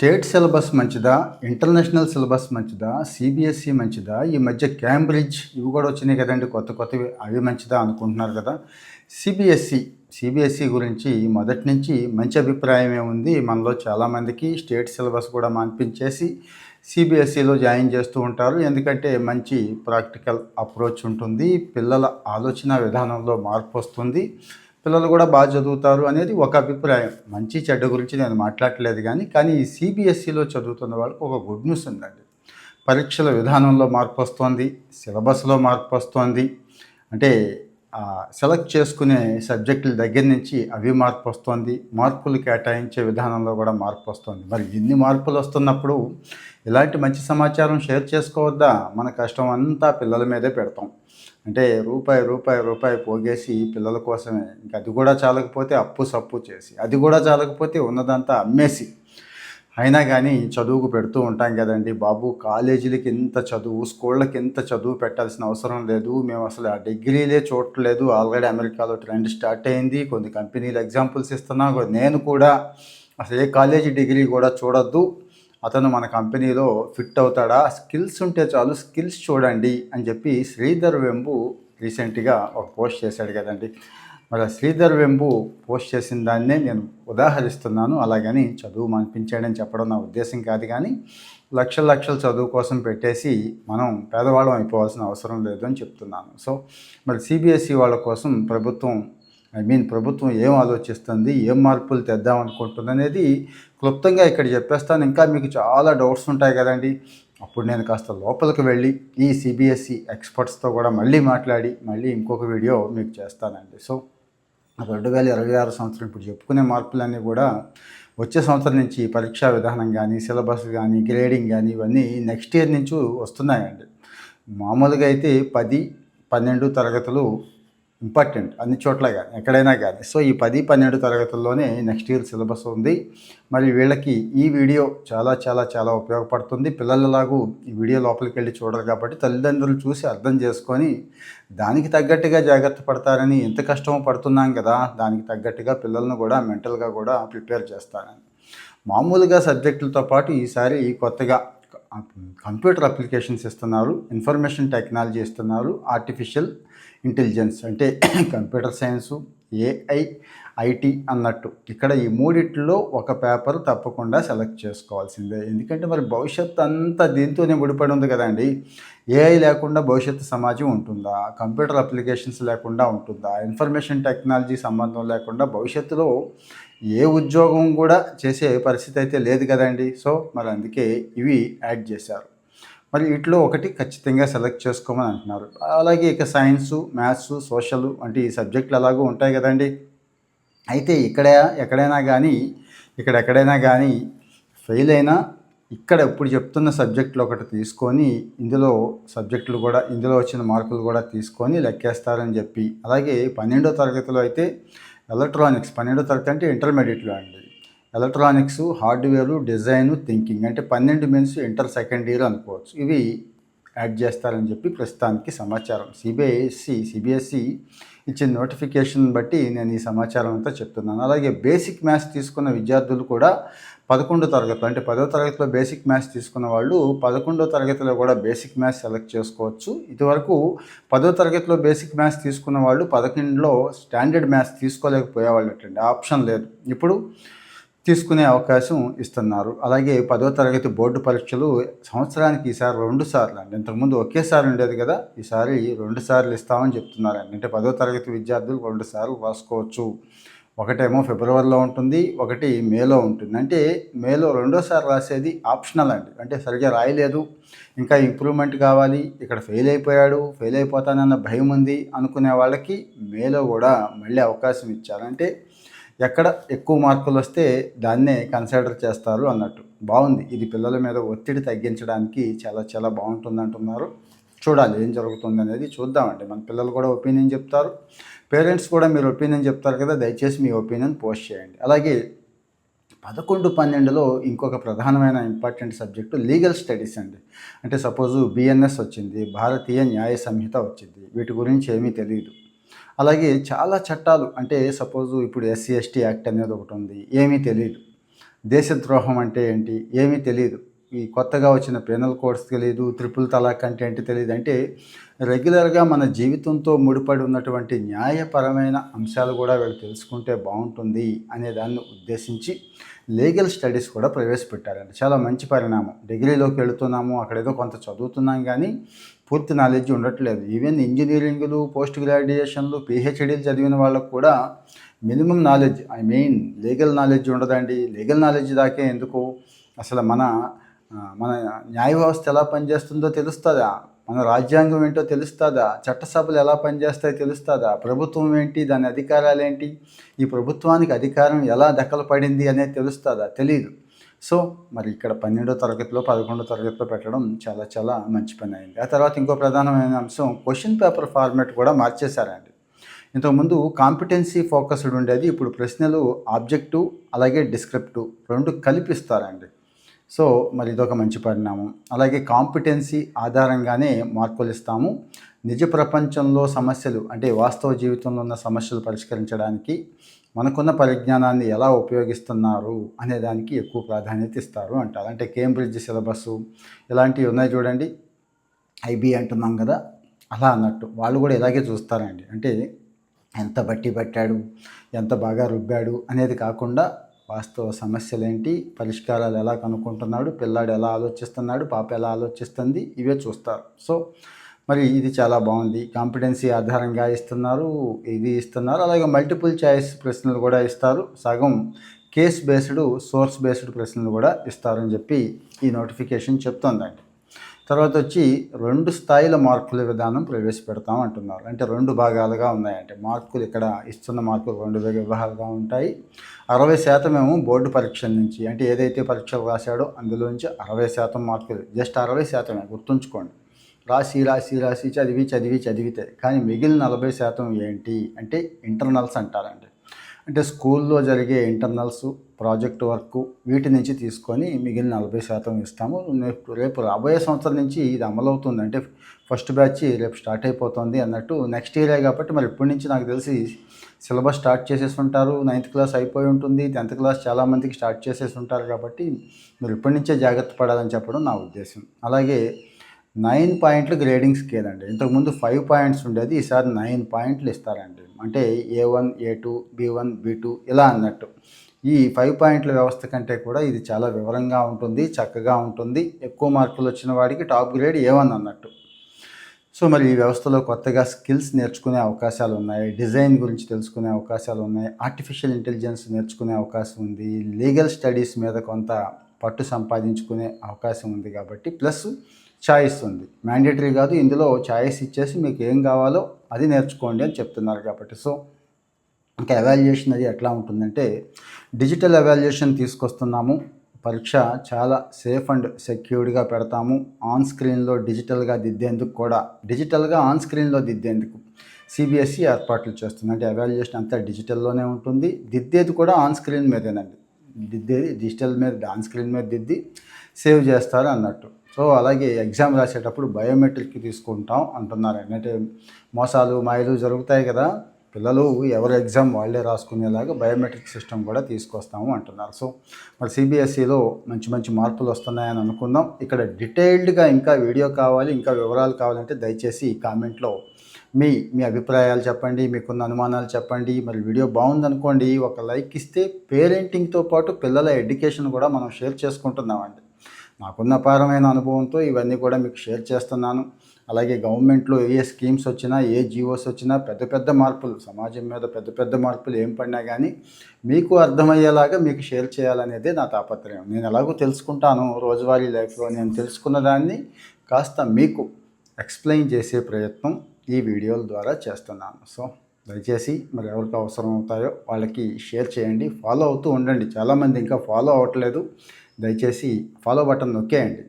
State syllabus మంచిదా? International syllabus మంచిదా? CBSE మంచిదా? ఈ మధ్య క్యాంబ్రిడ్జ్ ఇవి కూడా వచ్చినాయి కదండీ కొత్తవి. అవి మంచిదా అనుకుంటున్నారు కదా! సీబీఎస్ఈ గురించి మొదటి నుంచి మంచి అభిప్రాయమే ఉంది. మనలో చాలామందికి స్టేట్ సిలబస్ కూడా మాన్పించేసి సీబీఎస్ఈలో జాయిన్ చేస్తూ ఉంటారు. ఎందుకంటే మంచి ప్రాక్టికల్ అప్రోచ్ ఉంటుంది. పిల్లల ఆలోచన విధానంలో మార్పు వస్తుంది. పిల్లలు కూడా బాగా చదువుతారు అనేది ఒక అభిప్రాయం. మంచి చెడ్డ గురించి నేను మాట్లాడట్లేదు కానీ ఈ సీబీఎస్ఈలో చదువుతున్న వాళ్ళకి ఒక గుడ్ న్యూస్ ఉందండి. పరీక్షల విధానంలో మార్పు వస్తోంది, సిలబస్లో మార్పు వస్తోంది. అంటే సెలెక్ట్ చేసుకునే సబ్జెక్టుల దగ్గర నుంచి అవి మార్పు వస్తుంది, మార్కులు కేటాయించే విధానంలో కూడా మార్పు వస్తుంది. మరి ఇన్ని మార్పులు వస్తున్నప్పుడు ఇలాంటి మంచి సమాచారం షేర్ చేసుకోవద్దా? మన కష్టం అంతా పిల్లల మీదే పెడతాం. అంటే రూపాయి పోగేసి పిల్లల కోసమే, ఇంక అది కూడా చాలకపోతే అప్పు సప్పు చేసి, అది కూడా చాలకపోతే ఉన్నదంతా అమ్మేసి అయినా కానీ చదువుకు పెడుతూ ఉంటాం కదండి. బాబు కాలేజీలకి ఇంత చదువు, స్కూళ్ళకి ఇంత చదువు పెట్టాల్సిన అవసరం లేదు, మేము అసలు ఆ డిగ్రీలే చూడట్లేదు, ఆల్రెడీ అమెరికాలో ట్రెండ్ స్టార్ట్ అయింది, కొన్ని కంపెనీలు ఎగ్జాంపుల్స్ ఇస్తున్నా. నేను కూడా అసలు ఏ కాలేజీ డిగ్రీ కూడా చూడొద్దు, అతను మన కంపెనీలో ఫిట్ అవుతాడా, స్కిల్స్ ఉంటే చాలు, స్కిల్స్ చూడండి అని చెప్పి శ్రీధర్ వెంబు రీసెంట్గా ఒక పోస్ట్ చేశాడు కదండి. మరి శ్రీధర్ వెంబు పోస్ట్ చేసిన దాన్నే నేను ఉదాహరిస్తున్నాను. అలాగని చదువు మానిపించాడని చెప్పడం నా ఉద్దేశం కాదు, కానీ లక్షల చదువు కోసం పెట్టేసి మనం పేదవాళ్ళం అయిపోవాల్సిన అవసరం లేదు అని చెప్తున్నాను. సో మరి సిబిఎస్ఈ వాళ్ళ కోసం ప్రభుత్వం ఏం ఆలోచిస్తుంది, ఏం మార్పులు తెద్దాం అనుకుంటుంది అనేది క్లుప్తంగా ఇక్కడ చెప్పేస్తాను. ఇంకా మీకు చాలా డౌట్స్ ఉంటాయి కదండి. అప్పుడు నేను కాస్త లోపలికి వెళ్ళి ఈ సిబిఎస్ఈ ఎక్స్పర్ట్స్తో కూడా మళ్ళీ ఇంకొక వీడియో మీకు చేస్తానండి. సో 2026 సంవత్సరం ఇప్పుడు చెప్పుకునే మార్పులన్నీ కూడా వచ్చే సంవత్సరం నుంచి పరీక్షా విధానం కానీ, సిలబస్ కానీ, గ్రేడింగ్ కానీ ఇవన్నీ నెక్స్ట్ ఇయర్ నుంచి వస్తున్నాయండి. మామూలుగా అయితే 10, 12 తరగతులు ఇంపార్టెంట్ అన్ని చోట్ల కానీ, ఎక్కడైనా కానీ. సో ఈ 10, 12 తరగతుల్లోనే నెక్స్ట్ ఇయర్ సిలబస్ ఉంది. మరి వీళ్ళకి ఈ వీడియో చాలా ఉపయోగపడుతుంది. పిల్లలలాగూ ఈ వీడియో లోపలికి వెళ్ళి చూడరు కాబట్టి తల్లిదండ్రులు చూసి అర్థం చేసుకొని దానికి తగ్గట్టుగా జాగ్రత్త పడతారని, ఎంత కష్టమో పడుతున్నాం కదా, దానికి తగ్గట్టుగా పిల్లలను కూడా మెంటల్గా కూడా ప్రిపేర్ చేస్తానని. మామూలుగా సబ్జెక్టులతో పాటు ఈసారి కొత్తగా కంప్యూటర్ అప్లికేషన్స్ ఇస్తున్నారు, ఇన్ఫర్మేషన్ టెక్నాలజీ ఇస్తున్నారు, ఆర్టిఫిషియల్ ఇంటెలిజెన్స్ అంటే కంప్యూటర్ సైన్సు, ఏఐ, ఐటీ అన్నట్టు. ఇక్కడ ఈ మూడిట్లో ఒక పేపర్ తప్పకుండా సెలెక్ట్ చేసుకోవాల్సిందే. ఎందుకంటే మరి భవిష్యత్తు అంతా దీంతోనే ముడిపడి ఉంది కదండి. ఏఐ లేకుండా భవిష్యత్తు సమాజం ఉంటుందా? కంప్యూటర్ అప్లికేషన్స్ లేకుండా ఉంటుందా? ఇన్ఫర్మేషన్ టెక్నాలజీ సంబంధం లేకుండా భవిష్యత్తులో ఏ ఉద్యోగం కూడా చేసే పరిస్థితి అయితే లేదు కదండి. సో మరి అందుకే ఇవి యాడ్ చేశారు. మరి వీటిలో ఒకటి ఖచ్చితంగా సెలెక్ట్ చేసుకోమని అంటున్నారు. అలాగే ఇక సైన్సు, మ్యాథ్స్, సోషల్ వంటి ఈ సబ్జెక్టులు అలాగూ ఉంటాయి కదండి. అయితే ఎక్కడైనా కానీ ఫెయిల్ అయినా ఇక్కడ ఇప్పుడు చెప్తున్న సబ్జెక్టులు ఒకటి తీసుకొని ఇందులో వచ్చిన మార్కులు కూడా తీసుకొని లెక్కేస్తారని చెప్పి, అలాగే 12వ తరగతిలో అయితే ఎలక్ట్రానిక్స్, 12వ తరగతి అంటే ఇంటర్మీడియట్లో అండి, ఎలక్ట్రానిక్స్, హార్డ్వేరు, డిజైను, థింకింగ్ అంటే 12 మీన్స్ ఇంటర్ సెకండ్ ఇయర్ అనుకోవచ్చు. ఇవి యాడ్ చేస్తారని చెప్పి ప్రస్తుతానికి సమాచారం. సిబిఎస్ఈ ఇచ్చిన నోటిఫికేషన్ బట్టి నేను ఈ సమాచారం అంతా చెప్తున్నాను. అలాగే బేసిక్ మ్యాథ్స్ తీసుకున్న విద్యార్థులు కూడా 11వ తరగతిలో అంటే 10వ తరగతిలో బేసిక్ మ్యాథ్స్ తీసుకున్న వాళ్ళు 11వ తరగతిలో కూడా బేసిక్ మ్యాథ్స్ సెలెక్ట్ చేసుకోవచ్చు. ఇదివరకు 10వ తరగతిలో బేసిక్ మ్యాథ్స్ తీసుకున్న వాళ్ళు 11లో స్టాండర్డ్ మ్యాథ్స్ తీసుకోలేకపోయేవాళ్ళు, ఆప్షన్ లేదు. ఇప్పుడు తీసుకునే అవకాశం ఇస్తున్నారు. అలాగే 10వ తరగతి బోర్డు పరీక్షలు సంవత్సరానికి ఈసారి 2 సార్లు అండి. ఇంతకుముందు ఒకేసారి ఉండేది కదా, ఈసారి 2 సార్లు ఇస్తామని చెప్తున్నారండి. అంటే 10వ తరగతి విద్యార్థులు 2 సార్లు రాసుకోవచ్చు. ఒకటేమో ఫిబ్రవరిలో ఉంటుంది, ఒకటి మేలో ఉంటుంది. అంటే మేలో రెండోసారి రాసేది ఆప్షనల్ అండి. అంటే సరిగ్గా రాయలేదు, ఇంకా ఇంప్రూవ్మెంట్ కావాలి, ఇక్కడ ఫెయిల్ అయిపోతానన్న భయం ఉంది అనుకునే వాళ్ళకి మేలో కూడా మళ్ళీ అవకాశం ఇచ్చారు. అంటే ఎక్కడ ఎక్కువ మార్కులు వస్తే దాన్నే కన్సిడర్ చేస్తారు అన్నట్టు. బాగుంది. ఇది పిల్లల మీద ఒత్తిడి తగ్గించడానికి చాలా బాగుంటుంది అంటున్నారు. చూడాలి ఏం జరుగుతుంది అనేది, చూద్దామండి. మన పిల్లలు కూడా ఒపీనియన్ చెప్తారు, పేరెంట్స్ కూడా మీరు ఒపీనియన్ చెప్తారు కదా, దయచేసి మీ ఒపీనియన్ పోస్ట్ చేయండి. అలాగే 11, 12లో ఇంకొక ప్రధానమైన ఇంపార్టెంట్ సబ్జెక్టు లీగల్ స్టడీస్ అండి. అంటే సపోజు బిఎన్ఎస్ వచ్చింది, భారతీయ న్యాయ సంహిత వచ్చింది, వీటి గురించి ఏమీ తెలియదు. అలాగే చాలా చట్టాలు, అంటే సపోజు ఇప్పుడు ఎస్సీ ఎస్టీ యాక్ట్ అనేది ఒకటి ఉంది, ఏమీ తెలియదు. దేశద్రోహం అంటే ఏంటి ఏమీ తెలియదు. ఈ కొత్తగా వచ్చిన పీనల్ కోడ్స్ తెలీదు, ట్రిపుల్ తలాక్ అంటే ఏంటి తెలీదు. అంటే రెగ్యులర్గా మన జీవితంతో ముడిపడి ఉన్నటువంటి న్యాయపరమైన అంశాలు కూడా వీళ్ళు తెలుసుకుంటే బాగుంటుంది అనే దాన్ని ఉద్దేశించి లీగల్ స్టడీస్ కూడా ప్రవేశపెట్టారండి. చాలా మంచి పరిణామం. డిగ్రీలోకి వెళుతున్నాము, అక్కడేదో కొంత చదువుతున్నాం కానీ పూర్తి నాలెడ్జ్ ఉండట్లేదు. ఈవెన్ ఇంజనీరింగ్లు, పోస్ట్ గ్రాడ్యుయేషన్లు, పిహెచ్డీలు చదివిన వాళ్ళకు కూడా మినిమం నాలెడ్జ్, లీగల్ నాలెడ్జ్ ఉండదండి. లీగల్ నాలెడ్జ్ దాకే ఎందుకు, అసలు మన న్యాయ వ్యవస్థ ఎలా పనిచేస్తుందో తెలుస్తుందా, మన రాజ్యాంగం ఏంటో తెలుస్తుందా, చట్టసభలు ఎలా పనిచేస్తాయో తెలుస్తుందా, ప్రభుత్వం ఏంటి, దాని అధికారాలు ఏంటి, ఈ ప్రభుత్వానికి అధికారం ఎలా దఖలు పడింది అనేది తెలుస్తుందా, తెలీదు. సో మరి ఇక్కడ 12వ తరగతిలో 11వ తరగతిలో పెట్టడం చాలా చాలా మంచి పని అయింది. ఆ తర్వాత ఇంకో ప్రధానమైన అంశం క్వశ్చన్ పేపర్ ఫార్మాట్ కూడా మార్చేశారండి. ఇంతకుముందు కాంపిటెన్సీ ఫోకస్డ్ ఉండేది, ఇప్పుడు ప్రశ్నలు ఆబ్జెక్టివ్ అలాగే డిస్క్రిప్టివ్ రెండు కలిపిస్తారండి. సో మరి ఇదొక మంచి పరిణామం. అలాగే కాంపిటెన్సీ ఆధారంగానే మార్కులు ఇస్తాము. నిజ ప్రపంచంలో సమస్యలు అంటే వాస్తవ జీవితంలో ఉన్న సమస్యలు పరిష్కరించడానికి మనకున్న పరిజ్ఞానాన్ని ఎలా ఉపయోగిస్తున్నారు అనే దానికి ఎక్కువ ప్రాధాన్యత ఇస్తారు అంటారు. అంటే కేంబ్రిడ్జ్ సిలబస్సు ఇలాంటివి ఉన్నాయి చూడండి, ఐబీ అంటున్నాం కదా, అలా అన్నట్టు వాళ్ళు కూడా ఇలాగే చూస్తారండి. అంటే ఎంత బట్టి పట్టాడు, ఎంత బాగా రుబ్బాడు అనేది కాకుండా వాస్తవ సమస్యలు ఏంటి, పరిష్కారాలు ఎలా కనుక్కుంటున్నాడు, పిల్లాడు ఎలా ఆలోచిస్తున్నాడు, పాప ఎలా ఆలోచిస్తుంది, ఇవే చూస్తారు. సో మరి ఇది చాలా బాగుంది. కాంపిటెన్సీ ఆధారంగా ఇది ఇస్తున్నారు. అలాగే మల్టిపుల్ చాయిస్ ప్రశ్నలు కూడా ఇస్తారు. సగం కేస్ బేస్డ్, సోర్స్ బేస్డ్ ప్రశ్నలు కూడా ఇస్తారని చెప్పి ఈ నోటిఫికేషన్ చెప్తోందండి. తర్వాత వచ్చి 2 స్థాయిల మార్కుల విధానం ప్రవేశపెడతాం అంటున్నారు. అంటే 2 భాగాలుగా ఉన్నాయంటే మార్కులు, ఇక్కడ ఇస్తున్న మార్కులు 2 విభాగాలుగా ఉంటాయి. 60% ఏమో బోర్డు పరీక్షల నుంచి, అంటే ఏదైతే పరీక్షలు రాశాడో అందులోంచి 60% మార్కులు, జస్ట్ 60% గుర్తుంచుకోండి. రాసి చదివితే కానీ మిగిలిన 40% ఏంటి అంటే ఇంటర్నల్స్ అంటారండి. అంటే స్కూల్లో జరిగే ఇంటర్నల్స్, ప్రాజెక్ట్ వర్క్ వీటి నుంచి తీసుకొని మిగిలిన 40% ఇస్తాము. రేపు రాబోయే సంవత్సరం నుంచి ఇది అమలవుతుంది. అంటే ఫస్ట్ బ్యాచ్ రేపు స్టార్ట్ అయిపోతుంది అన్నట్టు. నెక్స్ట్ ఇయరే కాబట్టి మరి ఇప్పటి నుంచి నాకు తెలిసి సిలబస్ స్టార్ట్ చేసేసి ఉంటారు. 9th క్లాస్ అయిపోయి ఉంటుంది, 10th క్లాస్ చాలామందికి స్టార్ట్ చేసేసి ఉంటారు. కాబట్టి మీరు ఇప్పటి నుంచే జాగ్రత్త పడాలని చెప్పడం నా ఉద్దేశం. అలాగే 9 పాయింట్లు గ్రేడింగ్ స్కేల్ అండి. ఇంతకుముందు 5 పాయింట్స్ ఉండేది, ఈసారి 9 పాయింట్లు ఇస్తారండి. అంటే A1, A2, B1, B2 ఇలా అన్నట్టు. ఈ 5 పాయింట్ల వ్యవస్థ కంటే కూడా ఇది చాలా వివరంగా ఉంటుంది, చక్కగా ఉంటుంది. ఎక్కువ మార్కులు వచ్చిన వాడికి టాప్ గ్రేడ్ A1 అన్నట్టు. సో మరి ఈ వ్యవస్థలో కొత్తగా స్కిల్స్ నేర్చుకునే అవకాశాలు ఉన్నాయి, డిజైన్ గురించి తెలుసుకునే అవకాశాలు ఉన్నాయి, ఆర్టిఫిషియల్ ఇంటెలిజెన్స్ నేర్చుకునే అవకాశం ఉంది, లీగల్ స్టడీస్ మీద కొంత పట్టు సంపాదించుకునే అవకాశం ఉంది. కాబట్టి ప్లస్ చాయిస్ ఉంది, మ్యాండేటరీ కాదు. ఇందులో చాయిస్ ఇచ్చేసి మీకు ఏం కావాలో అది నేర్చుకోండి అని చెప్తున్నారు. కాబట్టి సో ఇంకా ఎవాల్యుయేషన్ అది ఎట్లా ఉంటుందంటే డిజిటల్ ఎవాల్యుయేషన్ తీసుకొస్తున్నాము. పరీక్ష చాలా సేఫ్ అండ్ సెక్యూర్డ్గా పెడతాము. ఆన్ స్క్రీన్లో డిజిటల్గా ఆన్ స్క్రీన్లో దిద్దేందుకు సిబిఎస్ఈ ఏర్పాట్లు చేస్తుంది. అంటే ఎవాల్యుయేషన్ అంతా డిజిటల్లోనే ఉంటుంది, దిద్దేది కూడా ఆన్ స్క్రీన్ మీదేనండి. డిజిటల్ మీద ఆన్ స్క్రీన్ మీద దిద్ది సేవ్ చేస్తారు అన్నట్టు. సో అలాగే ఎగ్జామ్ రాసేటప్పుడు బయోమెట్రిక్ తీసుకుంటాం అంటున్నారు. అంటే మోసాలు మాయలు జరుగుతాయి కదా, పిల్లలు ఎవరు ఎగ్జామ్ వాళ్ళే రాసుకునేలాగా బయోమెట్రిక్ సిస్టమ్ కూడా తీసుకొస్తాము అంటున్నారు. సో మరి సిబిఎస్ఈలో మంచి మార్పులు వస్తున్నాయని అనుకుందాం. ఇక్కడ డీటెయిల్డ్గా ఇంకా వీడియో కావాలి, ఇంకా వివరాలు కావాలంటే దయచేసి కామెంట్లో మీ అభిప్రాయాలు చెప్పండి, మీకున్న అనుమానాలు చెప్పండి. మరి వీడియో బాగుందనుకోండి, ఒక లైక్ ఇస్తే పేరెంటింగ్తో పాటు పిల్లల ఎడ్యుకేషన్ కూడా మనం షేర్ చేసుకుంటున్నామండి. నాకున్న అపారమైన అనుభవంతో ఇవన్నీ కూడా మీకు షేర్ చేస్తున్నాను. అలాగే గవర్నమెంట్లో ఏ స్కీమ్స్ వచ్చినా, ఏ జీవోస్ వచ్చినా, పెద్ద మార్పులు, సమాజం మీద పెద్ద మార్పులు ఏం పడినా కానీ మీకు అర్థమయ్యేలాగా మీకు షేర్ చేయాలనేదే నా తాపత్రయం. నేను ఎలాగో తెలుసుకుంటాను రోజువారీ లైఫ్లో, నేను తెలుసుకున్న దాన్ని కాస్త మీకు ఎక్స్ప్లెయిన్ చేసే ప్రయత్నం ఈ వీడియోల ద్వారా చేస్తున్నాను. సో దయచేసి మరి ఎవరికి అవసరం అవుతాయో వాళ్ళకి షేర్ చేయండి, ఫాలో అవుతూ ఉండండి. చాలామంది ఇంకా ఫాలో అవ్వట్లేదు, దయచేసి ఫాలో బటన్ నొక్కేయండి.